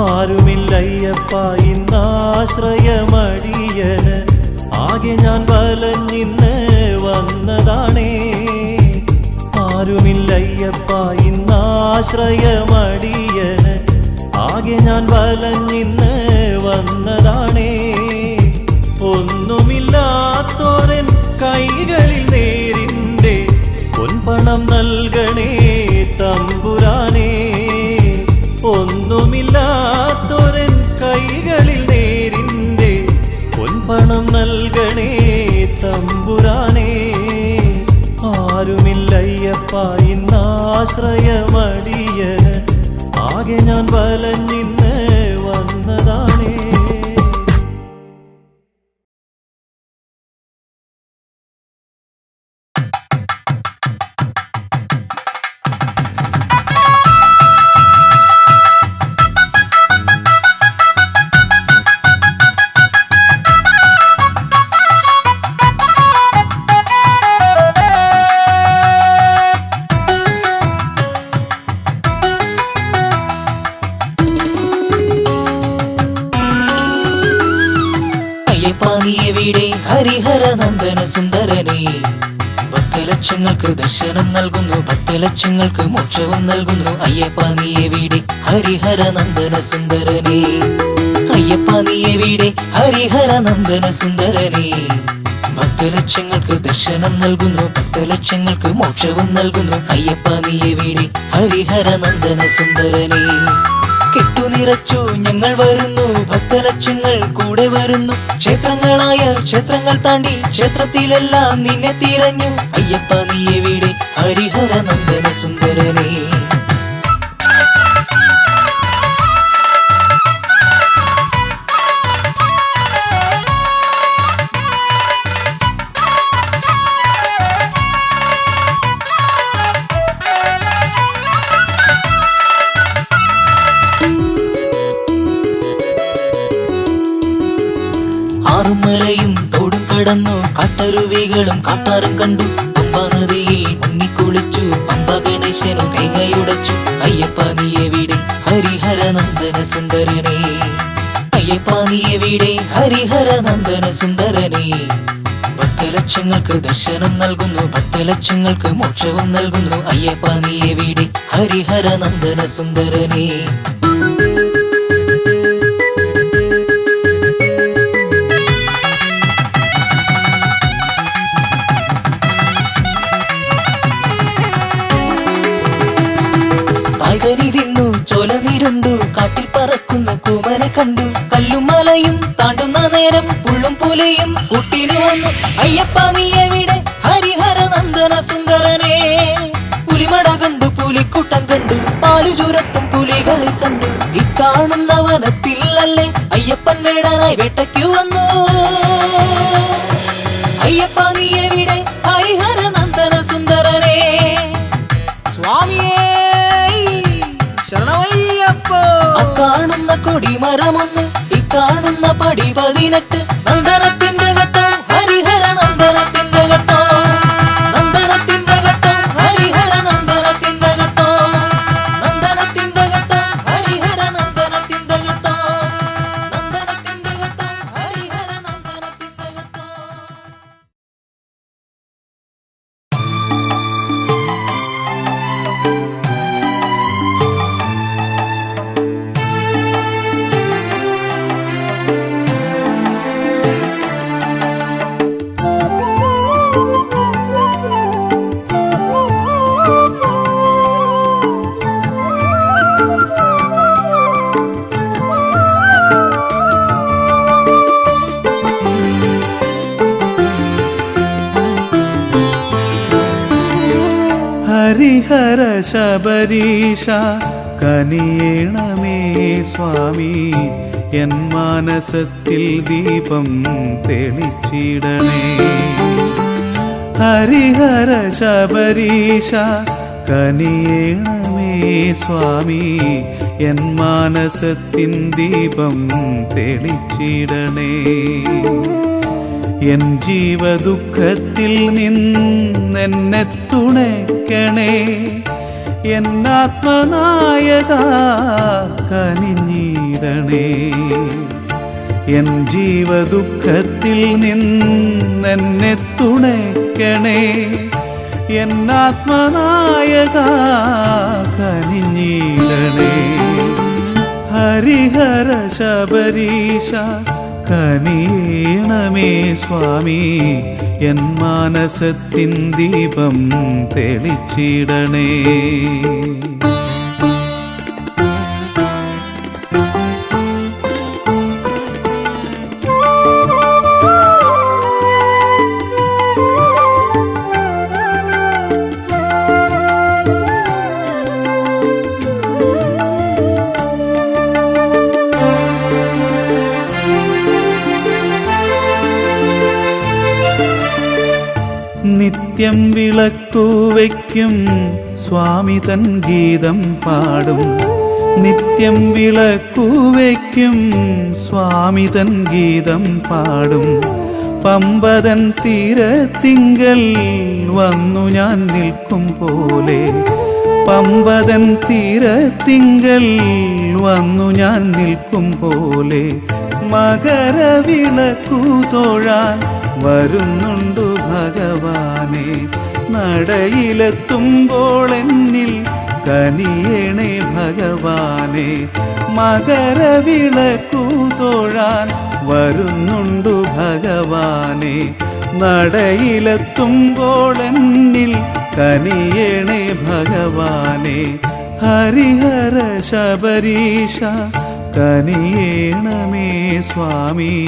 ആരുമില്ലയ്യപ്പ ഇന്നാശ്രയമടിയന് ആകെ ഞാൻ വലഞ്ഞിന്ന് വന്നതാണേ ആരുമില്ല ആരുമില്ലയ്യപ്പ ഇന്നാശ്രയമടിയന് ആകെ ഞാൻ വലഞ്ഞിന്ന് വന്നതാണേ. ഒന്നുമില്ലാത്തോരൻ കൈകളിൽ നേരിൻ്റെ പൊൻപണം നൽകണേ തമ്പുരാനേ. ഒന്നുമില്ലാത്തോരൻ കൈകളിൽ നേരിൻ്റെ പൊൻപണം നൽകണേ തമ്പുരാനേ. ആരുമില്ലയ്യപ്പ ഇന്നാശ്രയമടിയന് ആകെ ഞാൻ വലഞ്ഞിന്ന് വന്നതാണേ. അയ്യപ്പാനിയെവിടെ ഹരിഹര നന്ദന സുന്ദരനേ. ഭക്തലക്ഷങ്ങൾക്ക് ദർശനം നൽകുന്നു, ഭക്തലക്ഷങ്ങൾക്ക് മോക്ഷവും നൽകുന്നു. അയ്യപ്പാനിയെവിടെ ഹരിഹര നന്ദന സുന്ദരനേ. അയ്യപ്പാനിയെവിടെ ഹരിഹര നന്ദന സുന്ദരനേ. ഭക്തലക്ഷങ്ങൾക്ക് ദർശനം നൽകുന്നു, ഭക്തലക്ഷങ്ങൾക്ക് മോക്ഷവും നൽകുന്നു. അയ്യപ്പാനിയെവിടെ ഹരിഹര നന്ദന സുന്ദരനേ. കെട്ടുനിറച്ചു ഞങ്ങൾ വരുന്നു, ഭക്തലക്ഷങ്ങൾ കൂടെ വരുന്നു. ക്ഷേത്രങ്ങളായ ക്ഷേത്രങ്ങൾ താണ്ടി ക്ഷേത്രത്തിലെല്ലാം നിന്നെ തിരഞ്ഞു. അയ്യപ്പ നീയെവിടെ ഹരിഹര നന്ദന സുന്ദരനേ. ആറുമലയും തോടും കടന്നു, കാട്ടരുവികളും കാട്ടാറും കണ്ടു. പമ്പ നദിയിൽ മുങ്ങിക്കുളിച്ചു, പമ്പ ഗണേശനും തേങ്ങയുടച്ചു. അയ്യപ്പ നീയെവിടെ ഹരിഹര നന്ദന സുന്ദരനേ. അയ്യപ്പ നീയെവിടെ ഹരിഹര നന്ദന സുന്ദരനേ. ഭക്തലക്ഷങ്ങൾക്ക് ദർശനം നൽകുന്നു, ഭക്തലക്ഷങ്ങൾക്ക് മോക്ഷവും നൽകുന്നു. അയ്യപ്പ നീയെവിടെ ഹരിഹര നന്ദന സുന്ദരനേ. കായ്കനി തിന്നു ചോലനിരുണ്ടു, കാട്ടിൽ പറക്കുന്ന കൂമനെ കണ്ടു. കല്ലും മലയും താണ്ടുന്ന നേരം പുള്ളും പുലിയും കൂട്ടിനു വന്നു. അയ്യപ്പ നീയെവിടെ ഹരിഹര നന്ദന സുന്ദരനേ. പുലിമട കണ്ടു, പുലിക്കൂട്ടം കണ്ടു, പാലു ചുരത്തും പുലികളെ കണ്ടു. ഇക്കാണുന്ന വനത്തിൽ അല്ലേ അയ്യപ്പൻ വേടനായി വേട്ടയ്ക്കു വന്നു. അയ്യപ്പ നീയെവിടെ ഹരിഹര നന്ദന സുന്ദരനേ. സ്വാമിയേ കാണുന്ന കൊടിമരമൊന്ന്, ഇക്കാണുന്ന പടി 18. നന്ദനത്തിന്റെ ഘട്ടം ഹരിഹര നന്ദനത്തിന്റെ ഘട്ടം, നന്ദനത്തിന്റെ ഘട്ടം ഹരിഹര നന്ദനത്തിന്റെ ഘട്ടം, നന്ദനത്തിന്റെ ഘട്ടം ഹരിഹര നന്ദനത്തിന്റെ ഘട്ടം, നന്ദനത്തിന്റെ ഘട്ടം ഹരിഹര നന്ദനത്തിന്റെ ഘട്ടം. ഹരിഹര ശബരീശ കനിയേണമേ സ്വാമി, എൻ മാനസത്തിൽ ദീപം തെളിച്ചിടണേ. ഹരിഹര ശബരീശ കനിയേണമേ സ്വാമി, എൻ മാനസത്തിൻ ദീപം തെളിച്ചിടണേ. എൻ ജീവദുഃഖത്തിൽ നിന്നെന്നെ തുണയ്ക്കണേ. എന്നാത്മനായക കനിഞ്ഞിടണേ. എൻ ജീവദുഃഖത്തിൽ നിന്നെന്നെ തുണയ്ക്കണേ. എന്നാത്മനായക കനിഞ്ഞിടണേ. ഹരിഹര ശബരീശ കനിയണമേ സ്വാമി, എൻ മാനസത്തിൻ ദീപം തെളിച്ചിടണേ. നിത്യം വിളക്കു വയ്ക്കും സ്വാമി തൻ ഗീതം പാടും. നിത്യം വിളക്കു വയ്ക്കും സ്വാമി തൻ ഗീതം പാടും. പമ്പതൻ തീരത്തിങ്കൽ വന്നു ഞാൻ നിൽക്കും പോലെ, പമ്പതൻ തീരത്തിങ്കൽ വന്നു ഞാൻ നിൽക്കും പോലെ, മകരവിളക്കു തൊഴാൻ വരുന്നുണ്ടു ഭഗവാനെ. നടയിലെത്തുമ്പോൾ എന്നിൽ കനിയണേ ഭഗവാനെ. മകരവിളക്കു തൊഴാൻ വരുന്നുണ്ടു ഭഗവാനെ. നടയിലെത്തുമ്പോൾ എന്നിൽ കനിയണേ ഭഗവാനെ. ഹരിഹര ശബരീശ കനിയേണമേ സ്വാമി,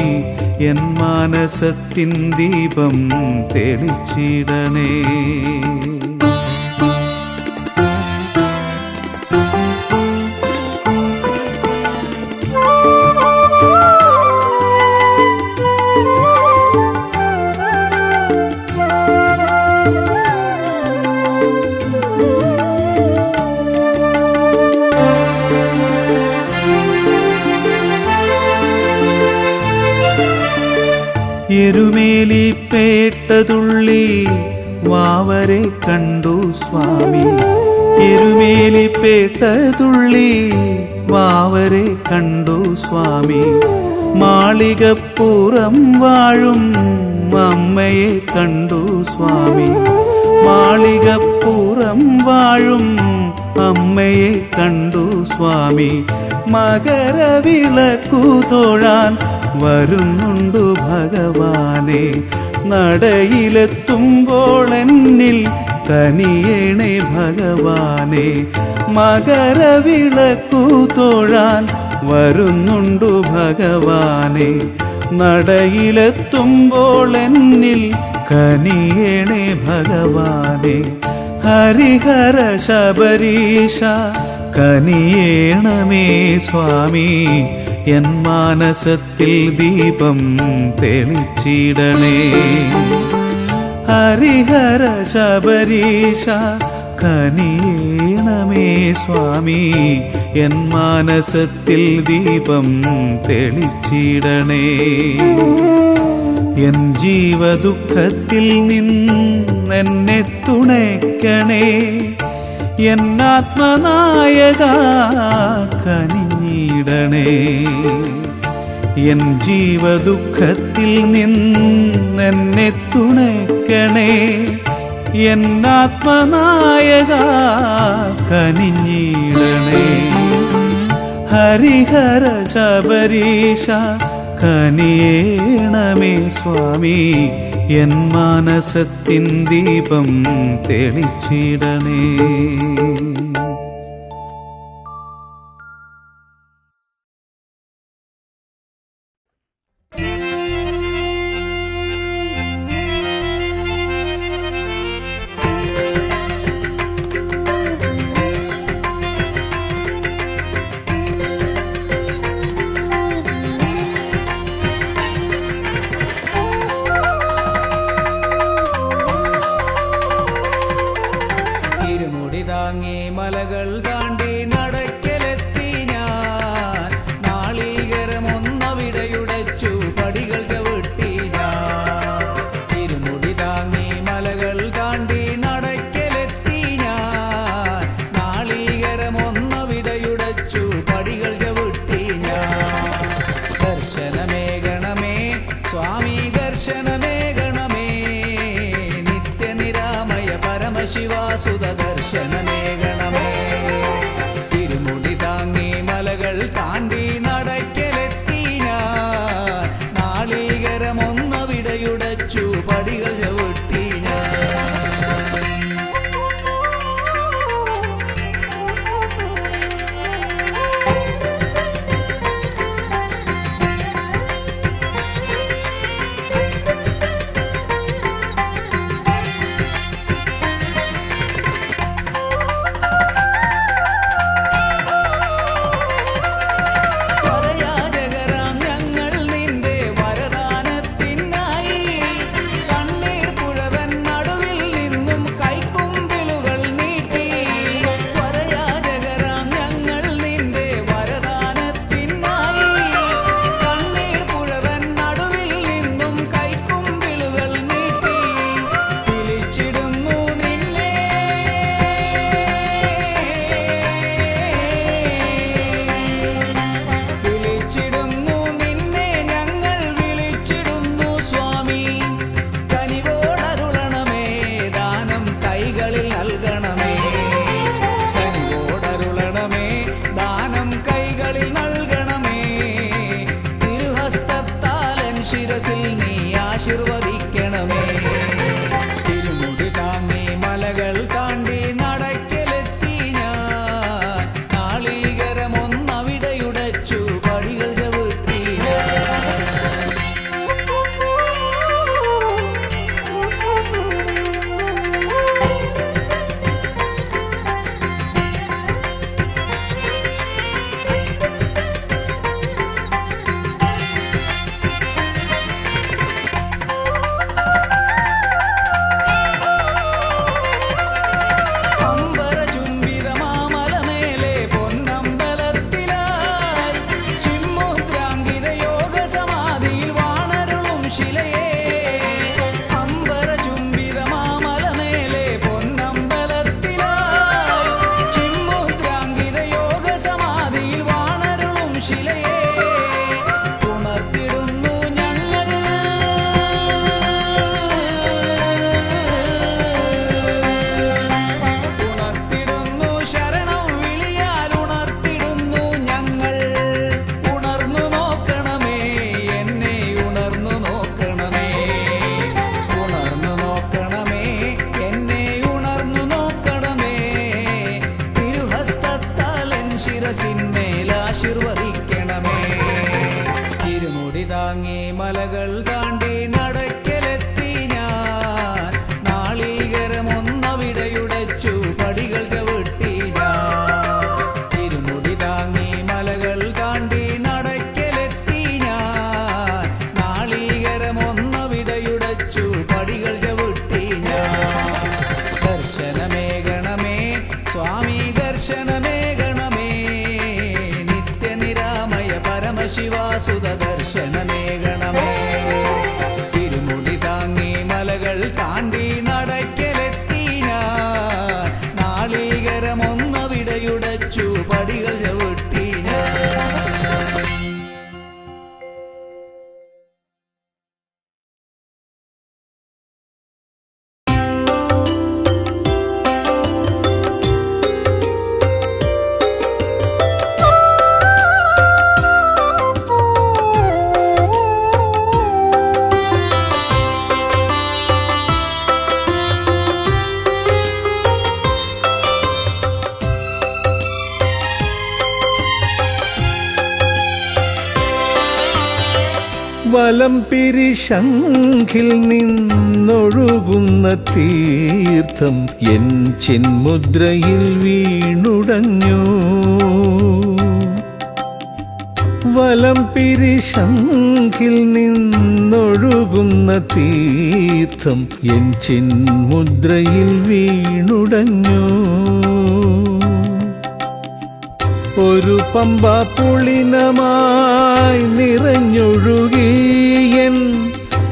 എൻ മാനസത്തിൻ ദീപം തെളിച്ചിടണേ. എരുമേലിപ്പേട്ടതുള്ളി വാവരെ കണ്ടു സ്വാമി. എരുമേലിപ്പേട്ടതുള്ളി വാവരെ കണ്ടു സ്വാമി. മാളികപ്പുറം വാഴും അമ്മയെ കണ്ടു സ്വാമി. മാളികപ്പുറം വാഴും അമ്മയെ കണ്ടു സ്വാമി. മകരവിളക്കു തൊഴാൻ വരുന്നുണ്ടു ഭഗവാനെ. നടയിലെത്തുമ്പോൾ എന്നിൽ കനിയണേ ഭഗവാനെ. മകരവിളക്കു തൊഴാൻ വരുന്നുണ്ടു ഭഗവാനെ. നടയിലെത്തുമ്പോൾ എന്നിൽ കനിയണേ ഭഗവാനെ. ഹരിഹര ശബരീശ കനിയേണമേ സ്വാമി, എൻ മാനസത്തിൽ ദീപം തെളിച്ചിടണേ. ഹരിഹര ശബരീശ കനിയേണമേ സ്വാമി, എൻ മാനസത്തിൽ ദീപം തെളിച്ചിടണേ. എൻ ജീവദുഃഖത്തിൽ നിന്നെന്നെ തുണയ്ക്കണേ. എന്നാത്മനായക കനിഞ്ഞിടണേ. എൻ ജീവദുഃഖത്തിൽ നിന്നെന്നെ തുണയ്ക്കണേ. എന്നാത്മനായക കനിഞ്ഞിടണേ. ഹരിഹര ശബരീശ കനിയേണമേ സ്വാമി, എൻ മാനസത്തിൻ ദീപം തെളിച്ചിടണേ. മലകൾ താണ്ടി നടക്കലെത്തി ഞാൻ. നാളീകരമൊന്നവിടെയുടച്ചു പടികൾ മലകൾ താണ്ടി നടക്കലെത്തി ഞാൻ നാളികരമൊന്നവിടെയുടച്ചു പടികൾ ചവിട്ടി ഞാൻ തിരുമുടി താങ്ങി മലകൾ താണ്ടി നടക്കലെത്തി ഞാൻ നാളികരമൊന്നവിടെയുടച്ചു പടികൾ ചവിട്ടി ഞാൻ ദർശനമേകണമേ സ്വാമി ദർശനമേകണമേ നിത്യനിരാമയ പരമശിവാസുത ദർശനമേകണമേ തിരുമുടി താങ്ങി മലകൾ താണ്ടി നടക്കലെത്തി ഞാൻ നാളികരമൊന്നവിടെയുടച്ചു പടികൾ ചവിട്ടി ഞാൻ വലം പിരിശംഖിൽ നിന്നൊഴുകുന്ന തീർത്ഥം എൻ ചിന്മുദ്രയിൽ വീണുടഞ്ഞു വലം പിരിശംഖിൽ നിന്നൊഴുകുന്ന തീർത്ഥം എൻ ചിന്മുദ്രയിൽ വീണുടഞ്ഞു ഒരു പമ്പ പുളിനമായി നിറഞ്ഞൊഴുകിയൻ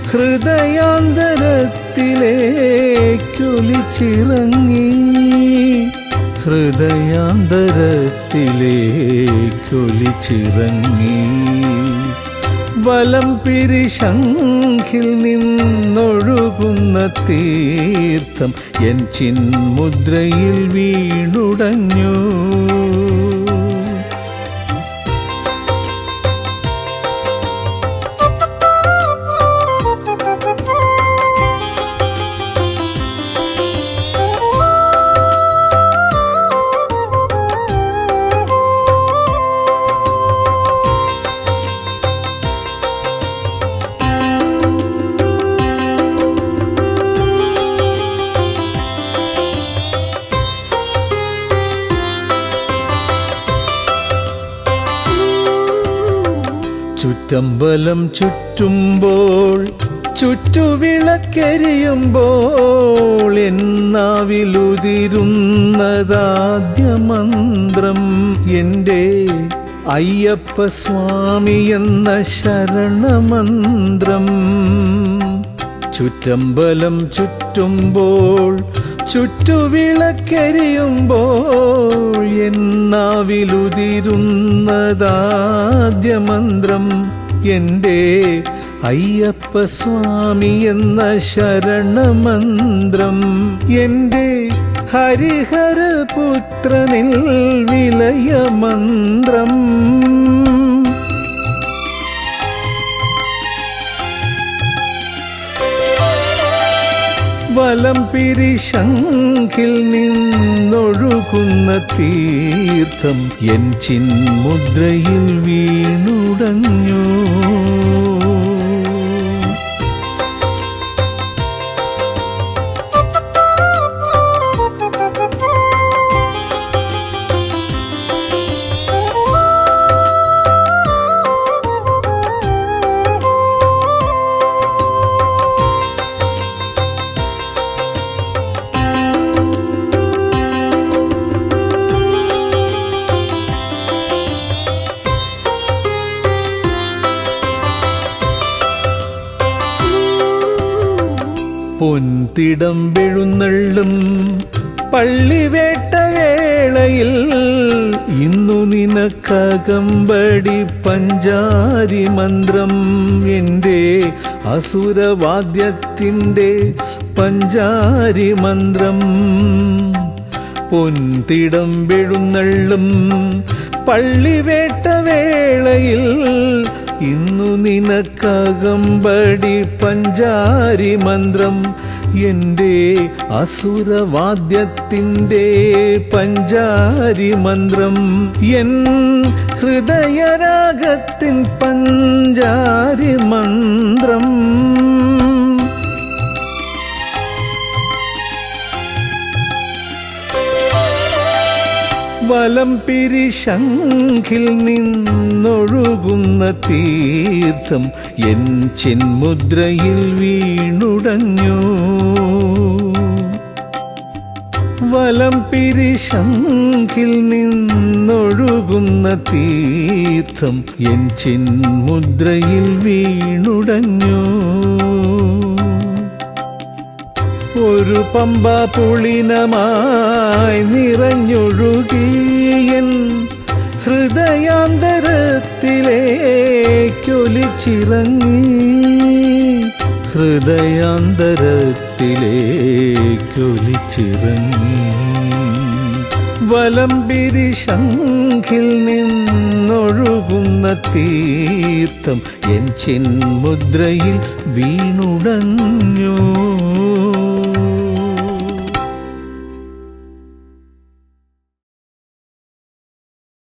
ഹൃദയാന്തരത്തിലേക്കൊലിച്ചിറങ്ങി ഹൃദയാന്തരത്തിലേക്കൊലിച്ചിറങ്ങി വലം പിരിശംഖിൽ നിന്നൊഴുകുന്ന തീർത്ഥം എൻ ചിന്മുദ്രയിൽ വീണുടഞ്ഞു ചുറ്റമ്പലം ചുറ്റുമ്പോൾ ചുറ്റുവിളക്കരിയുമ്പോൾ എന്നാവിലുതിരുന്നതാദ്യ മന്ത്രം എൻ്റെ അയ്യപ്പ സ്വാമി എന്ന ശരണമന്ത്രം ചുറ്റമ്പലം ചുറ്റുമ്പോൾ ചുറ്റുവിളക്കരിയുമ്പോൾ എന്നാവിലുതിരുന്നതാദ്യ മന്ത്രം എൻ്റെ അയ്യപ്പ സ്വാമി എന്ന ശരണമന്ത്രം എൻ്റെ ഹരിഹരപുത്രനിൽ വിലയമന്ത്രം വലം പിരിശംഖിൽ നിന്നൊഴുകുന്ന തീർത്ഥം എൻ ചിന്മുദ്രയിൽ വീണുടഞ്ഞു പൊൻതിടം വെഴുന്നള്ളും പള്ളിവേട്ടവേളയിൽ ഇന്നു നിനക്കകമ്പടി പഞ്ചാരി മന്ത്രം എൻ്റെ അസുരവാദ്യത്തിൻ്റെ പഞ്ചാരി മന്ത്രം പൊൻതിടം വെഴുന്നള്ളും പള്ളിവേട്ടവേളയിൽ ഇന്നു നിനക്കകമ്പടി പഞ്ചാരി മന്ത്രം എൻ്റെ അസുരവാദ്യത്തിൻ്റെ പഞ്ചാരി മന്ത്രം എൻ ഹൃദയരാഗത്തിൻ പഞ്ചാരി മന്ത്രം വലം പിരിശംഖിൽ നിന്നൊഴുകുന്ന തീർത്ഥം എൻ ചിന്മുദ്രയിൽ വീണുടഞ്ഞു. വലം പിരിശംഖിൽ നിന്നൊഴുകുന്ന തീർത്ഥം എൻ ചിന്മുദ്രയിൽ വീണുടഞ്ഞു. ഒരു പമ്പ പുളിനമായി നിറഞ്ഞൊഴുകിയൻ ഹൃദയാന്തരത്തിലേക്കൊലിച്ചിറങ്ങി. ഹൃദയാന്തരത്തിലേക്കൊലിച്ചിറങ്ങി. വലംപിരി ശംഖിൽ നിന്നൊഴുകുന്ന തീർത്ഥം എൻ ചിന്മുദ്രയിൽ വീണുടഞ്ഞു.